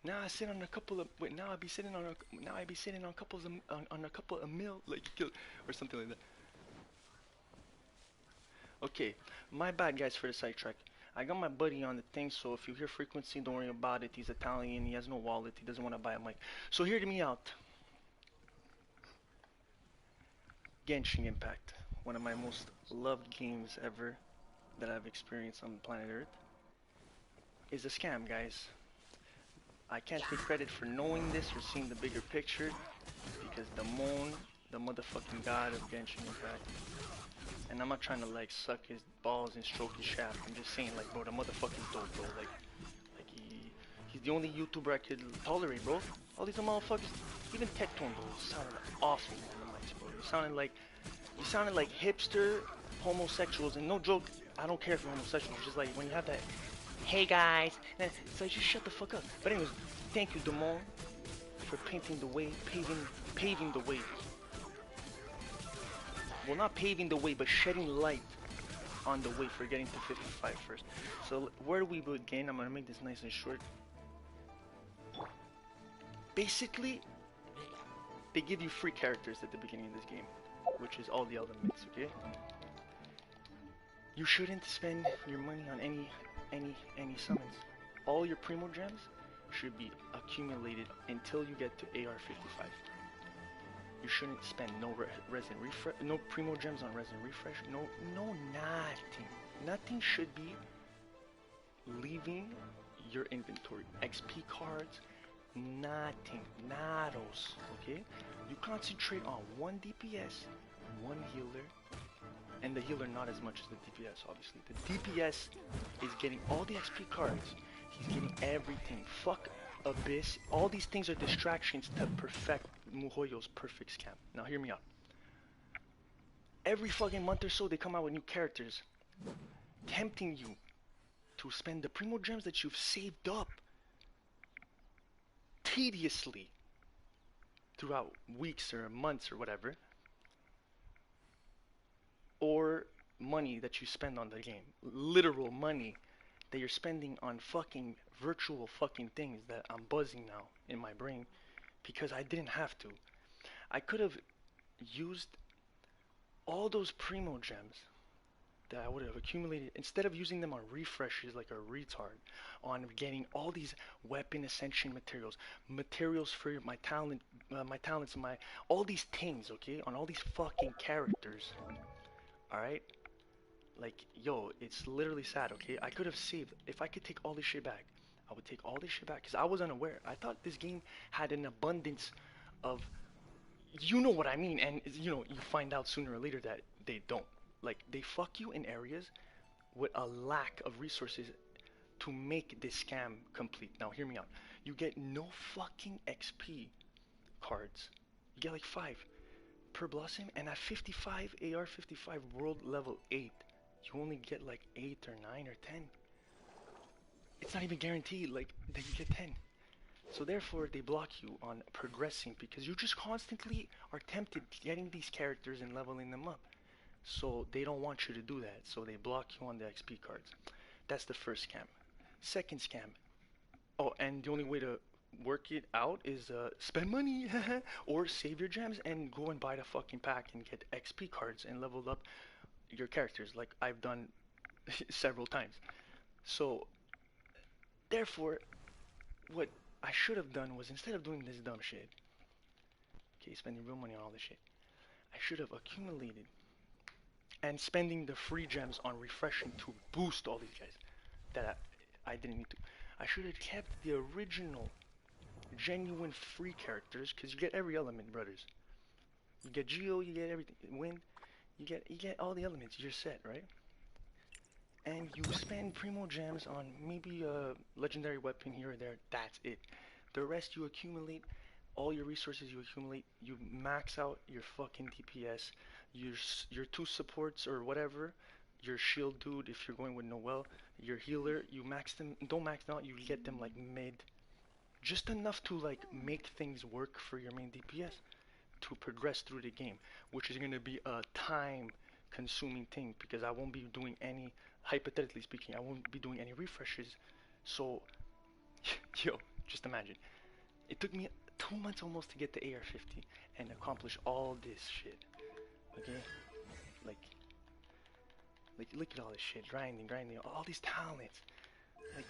Now I sit on a couple of wait. Now I be sitting on now I be sitting on couples of, on a couple of mil like or something like that. Okay, my bad guys for the sidetrack. I got my buddy on the thing, so if you hear frequency, don't worry about it. He's Italian. He has no wallet. He doesn't want to buy a mic. So hear me out. Genshin Impact, one of my most loved games ever that I've experienced on planet Earth, is a scam, guys. I can't take credit for knowing this or seeing the bigger picture because Damon, the motherfucking god of Genshin Impact, and I'm not trying to like suck his balls and stroke his shaft. I'm just saying like, bro, the motherfucker's dope, bro. Like he's the only YouTuber I could tolerate, bro. All these motherfuckers, even Tectone, bro, sounded awesome on the mics, bro. You sounded like hipster homosexuals, and no joke. I don't care if you're homosexual. It's just like when you have that, hey guys, it's like just shut the fuck up. But anyways, thank you, Damon, for painting the way, paving the way. Well, not paving the way, but shedding light on the way for getting to 55 first. So where do we begin? I'm gonna make this nice and short. Basically, they give you free characters at the beginning of this game, which is all the elements, okay? You shouldn't spend your money on any summons. All your primo gems should be accumulated until you get to AR 55. You shouldn't spend no resin refresh, no primo gems on resin refresh, no nothing. Nothing should be leaving your inventory. XP cards, nothing, nados, okay? You concentrate on one DPS, one healer, and the healer not as much as the DPS, obviously. The DPS is getting all the XP cards. He's getting everything. Fuck Abyss. All these things are distractions to perfect Muhoyo's perfect scam. Now hear me out. Every fucking month or so they come out with new characters, tempting you to spend the primo gems that you've saved up tediously throughout weeks or months or whatever, or money that you spend on the game. Literal money that you're spending on fucking virtual fucking things that I'm buzzing now in my brain because I didn't have to. I could have used all those primo gems that I would have accumulated instead of using them on refreshes like a retard, on getting all these weapon ascension materials, materials for my talent, my talents, my all these things, okay, on all these fucking characters. All right, like yo, it's literally sad, okay? I could have saved if I could take all this shit back. I would take all this shit back because I was unaware. I thought this game had an abundance of, you know what I mean, and you know you find out sooner or later that they don't. Like they fuck you in areas with a lack of resources to make this scam complete. Now hear me out. You get no fucking XP cards. You get like 5 per blossom, and at 55 AR 55 world level 8, you only get like 8 or 9 or 10. It's not even guaranteed like that you get 10. So therefore they block you on progressing because you just constantly are tempted getting these characters and leveling them up. So they don't want you to do that. So they block you on the XP cards. That's the first scam. Second scam. Oh, and the only way to work it out is spend money or save your gems and go and buy the fucking pack and get XP cards and level up your characters like I've done several times. So therefore, what I should have done was instead of doing this dumb shit, okay, spending real money on all this shit, I should have accumulated and spending the free gems on refreshing to boost all these guys that I didn't need to. I should have kept the original genuine free characters because you get every element, brothers. You get Geo, you get everything. Wind, you get all the elements. You're set, right? And you spend primo gems on maybe a legendary weapon here or there. That's it. The rest you accumulate, all your resources you accumulate. You max out your fucking DPS, your two supports or whatever. Your shield dude if you're going with Noel, your healer, you max them. Don't max them out. You get them like mid, just enough to like make things work for your main DPS to progress through the game, which is going to be a time consuming thing because I won't be doing any, hypothetically speaking, I won't be doing any refreshes. So yo, Just imagine. It took me 2 months almost to get the AR-50 and accomplish all this shit. Okay, like, look at all this shit, grinding, all these talents, like,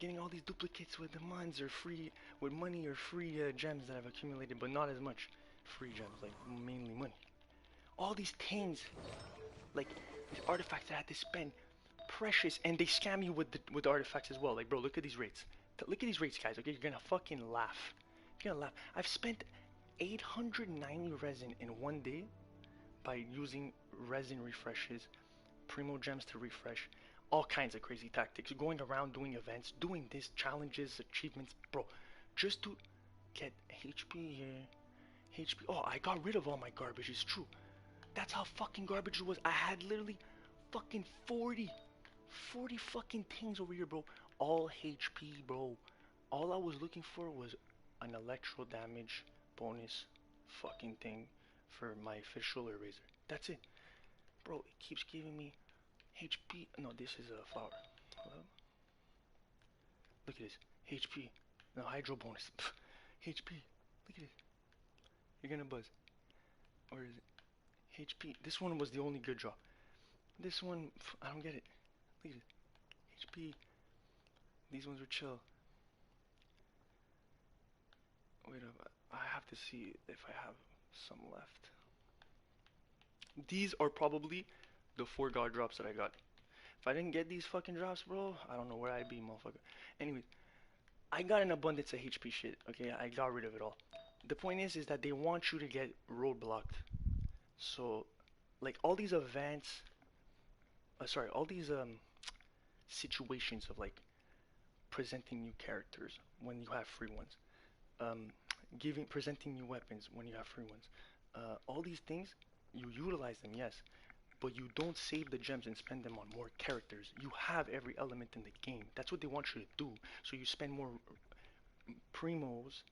getting all these duplicates with the mines or free, with money or free gems that I've accumulated, but not as much free gems, like mainly money. All these things, like these artifacts that I had to spend precious, and they scam you with the artifacts as well. Like, bro, look at these rates. Look at these rates, guys. Okay, you're gonna fucking laugh. You're gonna laugh. I've spent 890 resin in one day by using resin refreshes, primo gems to refresh, all kinds of crazy tactics, going around doing events, doing this, challenges, achievements, bro, just to get HP here, HP. Oh, I got rid of all my garbage. It's true. That's how fucking garbage it was. I had literally fucking 40 fucking things over here, bro. All HP, bro. All I was looking for was an electro damage bonus fucking thing for my official eraser. That's it. Bro, it keeps giving me HP. No, this is a flower. Look at this. HP. No, hydro bonus. HP. Look at it. You're gonna buzz. Or is it? HP. This one was the only good draw. This one, I don't get it. Look at it. HP. These ones are chill. Wait up. I have to see if I have some left. These are probably the 4 god drops that I got. If I didn't get these fucking drops, bro, I don't know where I'd be, motherfucker. Anyways, I got an abundance of HP shit, okay? I got rid of it all. The point is that they want you to get roadblocked. So, like, all these events, all these situations of, like, presenting new characters when you have free ones, presenting new weapons when you have free ones, all these things, you utilize them, yes, but you don't save the gems and spend them on more characters. You have every element in the game. That's what they want you to do. So you spend more primos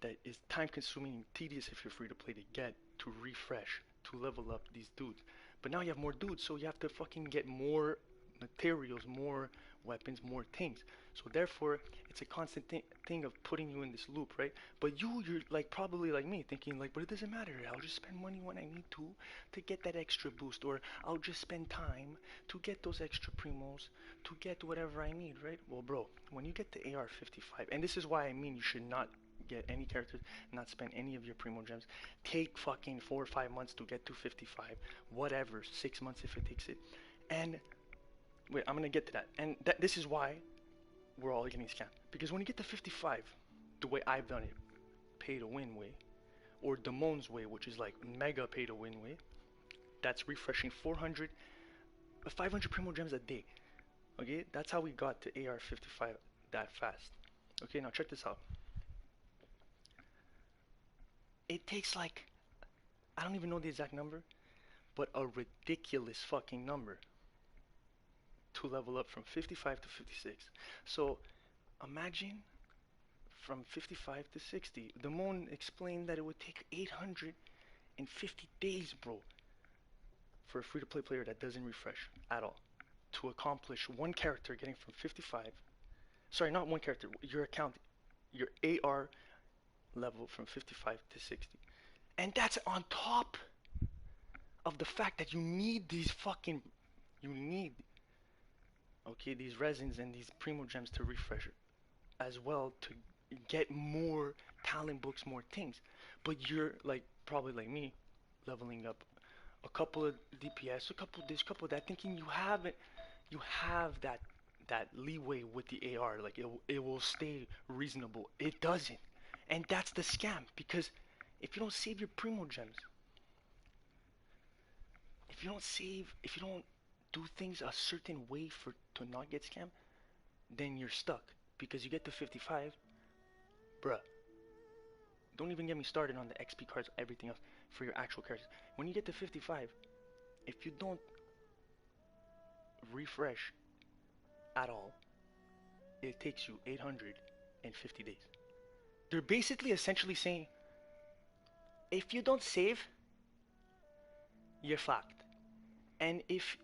that is time consuming and tedious if you're free to play to get, to refresh, to level up these dudes. But now you have more dudes, so you have to fucking get more materials, more weapons, more things. So therefore, it's a constant thing of putting you in this loop, right? But you're like probably like me, thinking like, but it doesn't matter. I'll just spend money when I need to get that extra boost, or I'll just spend time to get those extra primos, to get whatever I need, right? Well, bro, when you get the AR-55, and this is why I mean you should not get any characters, not spend any of your primo gems. Take fucking 4 or 5 months to get to 55, whatever, 6 months if it takes it. And wait, I'm gonna get to that. And this is why we're all getting scammed. Because when you get to 55, the way I've done it, pay to win way, or Damon's way, which is like mega pay to win way, that's refreshing 500 primo gems a day. Okay, that's how we got to AR-55 that fast. Okay, now check this out. It takes like, I don't even know the exact number, but a ridiculous fucking number to level up from 55 to 56. So imagine from 55 to 60. The Moon explained that it would take 850 days, bro, for a free-to-play player that doesn't refresh at all to accomplish one character getting from 55. Sorry, not one character. Your account, your AR level from 55 to 60. And that's on top of the fact that you need these fucking, you need, okay, these resins and these primo gems to refresh as well to get more talent books, more things. But you're like, probably like me, leveling up a couple of DPS, a couple of this, couple of that, thinking you have it, you have that leeway with the AR, like it will stay reasonable. It doesn't. And that's the scam, because if you don't save your primo gems, if you don't do things a certain way for to not get scammed, then you're stuck. Because you get to 55, bruh. Don't even get me started on the XP cards, everything else for your actual characters. When you get to 55, if you don't refresh at all, it takes you 850 days. They're basically essentially saying, if you don't save, you're fucked. And if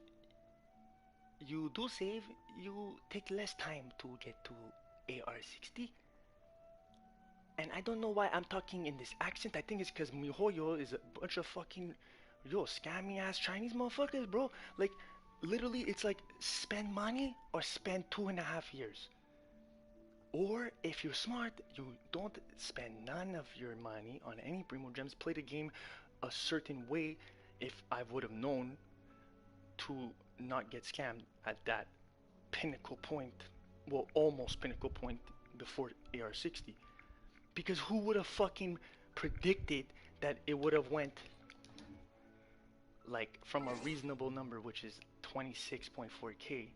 you do save, you take less time to get to AR-60. And I don't know why I'm talking in this accent. I think it's because MiHoYo is a bunch of fucking, scammy ass Chinese motherfuckers, bro. Like, literally, it's like spend money or spend 2.5 years. Or if you're smart, you don't spend none of your money on any Primo Gems. Play the game a certain way. If I would have known to not get scammed at that pinnacle point, well, almost pinnacle point before AR-60. Because who would have fucking predicted that it would have went like from a reasonable number, which is 26.4k,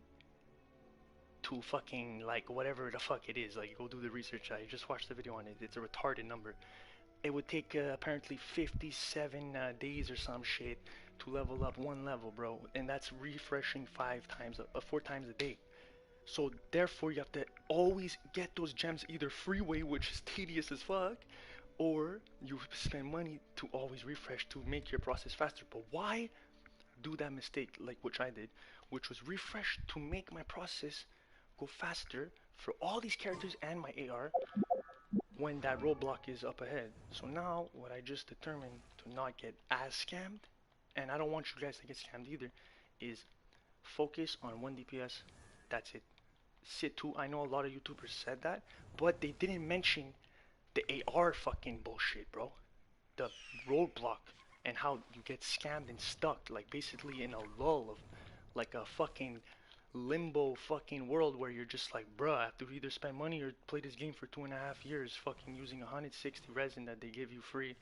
to fucking like whatever the fuck it is. Like, go do the research. I just watched the video on it. It's a retarded number. It would take apparently 57 days or some shit to level up one level, bro. And that's refreshing 4 times a day. So therefore, you have to always get those gems either freeway, which is tedious as fuck, or you spend money to always refresh to make your process faster. But why do that mistake like which I did, which was refresh to make my process go faster for all these characters and my AR when that roadblock is up ahead. So now what I just determined to not get as scammed, and I don't want you guys to get scammed either, is focus on 1 DPS. That's it. Sit 2. I know a lot of YouTubers said that, but they didn't mention the AR fucking bullshit, bro. The roadblock and how you get scammed and stuck, like basically in a lull of like a fucking limbo fucking world where you're just like, bruh, I have to either spend money or play this game for 2.5 years, fucking using 160 resin that they give you free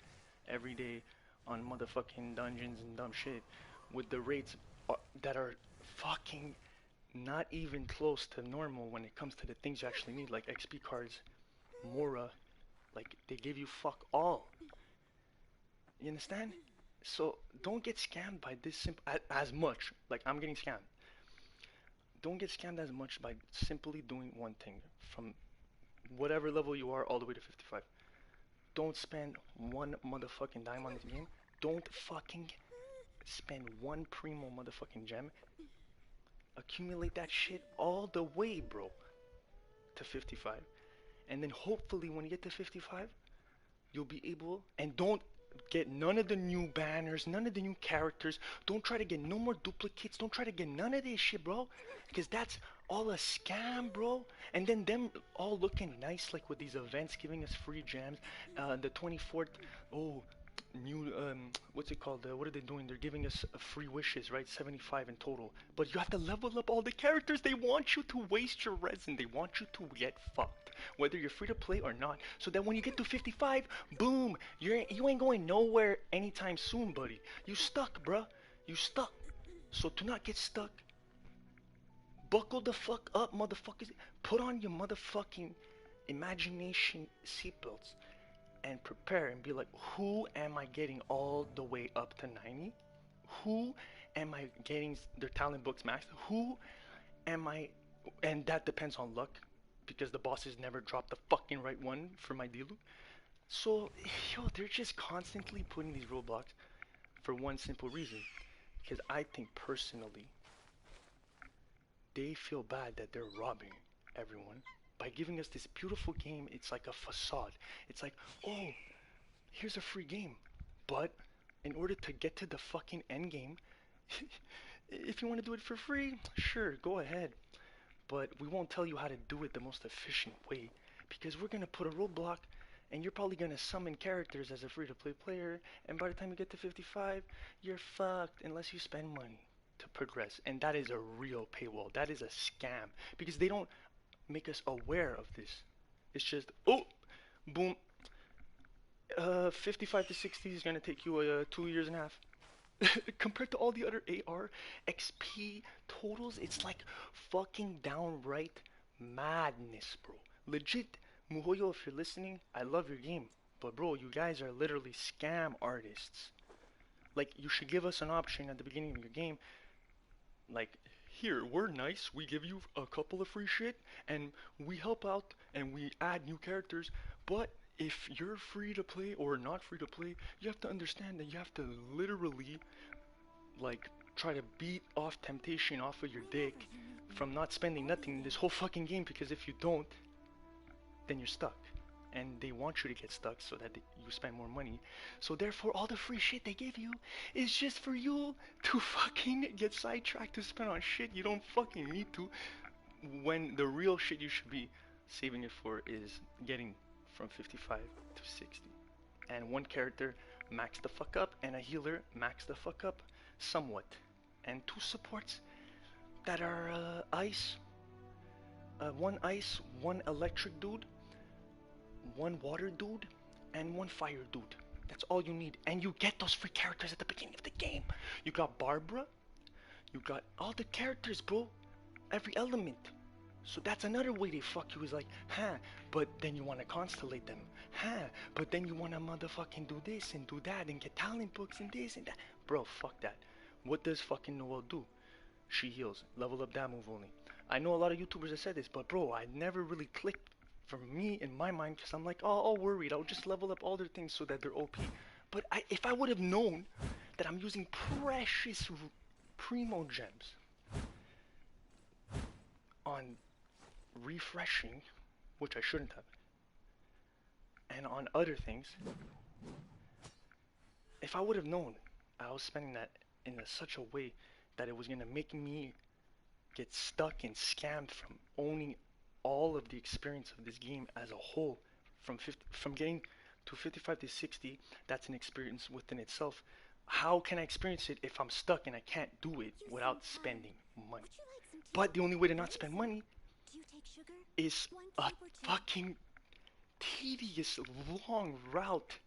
every day on motherfucking dungeons and dumb shit with the rates that are fucking not even close to normal when it comes to the things you actually need, like XP cards, Mora, like they give you fuck all. You understand? So don't get scammed by this simple as much. Like I'm getting scammed. Don't get scammed as much by simply doing one thing from whatever level you are all the way to 55. Don't spend one motherfucking dime on this game. Don't fucking spend one primo motherfucking gem. Accumulate that shit all the way, bro, to 55. And then hopefully when you get to 55, you'll be able, and don't get none of the new banners, none of the new characters. Don't try to get no more duplicates. Don't try to get none of this shit, bro, because that's all a scam, bro. And then them all looking nice, like with these events giving us free gems. The 24th, oh, new, what's it called? What are they doing? They're giving us free wishes, right? 75 in total. But you have to level up all the characters. They want you to waste your resin. They want you to get fucked, whether you're free to play or not. So that when you get to 55, boom, you ain't going nowhere anytime soon, buddy. You stuck, bruh. You stuck. So to not get stuck, buckle the fuck up, motherfuckers. Put on your motherfucking imagination seatbelts and prepare and be like, who am I getting all the way up to 90? Who am I getting their talent books maxed? Who am I? And that depends on luck because the bosses never drop the fucking right one for my Dilu. So, they're just constantly putting these roadblocks for one simple reason. Because I think personally, they feel bad that they're robbing everyone by giving us this beautiful game. It's like a facade. It's like, oh, here's a free game. But in order to get to the fucking end game, if you want to do it for free, sure, go ahead. But we won't tell you how to do it the most efficient way because we're going to put a roadblock and you're probably going to summon characters as a free-to-play player, and by the time you get to 55, you're fucked unless you spend money to progress. And that is a real paywall. That is a scam because they don't make us aware of this. It's just, oh, boom, 55 to 60 is going to take you 2 years and a half. Compared to all the other AR XP totals, it's like fucking downright madness, bro. Legit, MiHoYo, if you're listening, I love your game. But bro, you guys are literally scam artists. Like, you should give us an option at the beginning of your game. Like, here, we're nice, we give you a couple of free shit, and we help out, and we add new characters, but if you're free to play or not free to play, you have to understand that you have to literally, like, try to beat off temptation off of your dick from not spending nothing in this whole fucking game, because if you don't, then you're stuck. And they want you to get stuck so that you spend more money. So therefore, all the free shit they give you is just for you to fucking get sidetracked to spend on shit you don't fucking need to. When the real shit you should be saving it for is getting from 55 to 60. And one character max the fuck up, and a healer max the fuck up somewhat. And two supports that are one electric dude, one water dude, and one fire dude. That's all you need. And you get those free characters at the beginning of the game. You got Barbara, you got all the characters, bro. Every element. So that's another way they fuck you is like, but then you want to constellate them. But then you want to motherfucking do this and do that and get talent books and this and that. Bro, fuck that. What does fucking Noelle do? She heals. Level up that move only. I know a lot of YouTubers have said this, but bro, I never really clicked for me in my mind because I'm like, oh, all worried. I'll just level up all their things so that they're OP. But if I would have known that I'm using precious primo gems on refreshing, which I shouldn't have, and on other things, if I would have known I was spending that in such a way that it was gonna make me get stuck and scammed from owning all of the experience of this game as a whole, from getting to 55 to 60, that's an experience within itself. How can I experience it if I'm stuck and I can't do it without spending money? But the only way to not spend money is a fucking tedious, long route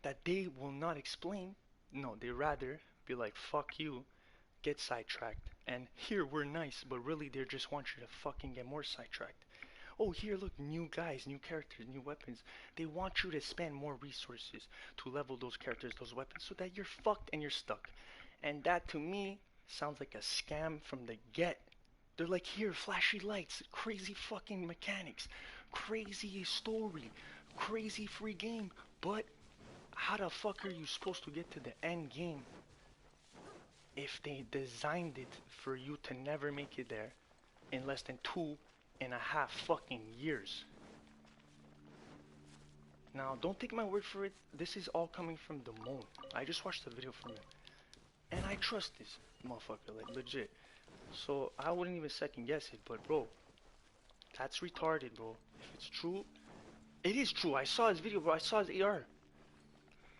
that they will not explain. No, they rather be like, fuck you, get sidetracked. And here we're nice, but really they just want you to fucking get more sidetracked. Oh, here, look, new guys, new characters, new weapons. They want you to spend more resources to level those characters, those weapons, so that you're fucked and you're stuck. And that, to me, sounds like a scam from the get. They're like, here, flashy lights, crazy fucking mechanics, crazy story, crazy free game. But how the fuck are you supposed to get to the end game if they designed it for you to never make it there in less than 2.5 fucking years? Now, don't take my word for it. This is all coming from the moon. I just watched the video from him. And I trust this motherfucker, like, legit. So, I wouldn't even second guess it, but bro, that's retarded, bro. If it's true, it is true. I saw his video, bro. I saw his AR.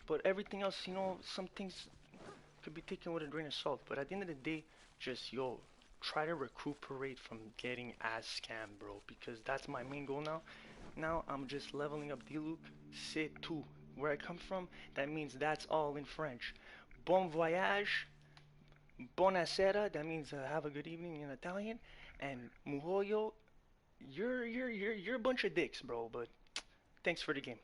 But everything else, some things could be taken with a grain of salt. But at the end of the day, just, try to recuperate from getting as scammed, bro. Because that's my main goal now. Now, I'm just leveling up Diluc, c'est tout. Where I come from, that means that's all in French. Bon voyage. Buonasera, that means have a good evening in Italian, and muhoyo, you're a bunch of dicks, bro. But thanks for the game.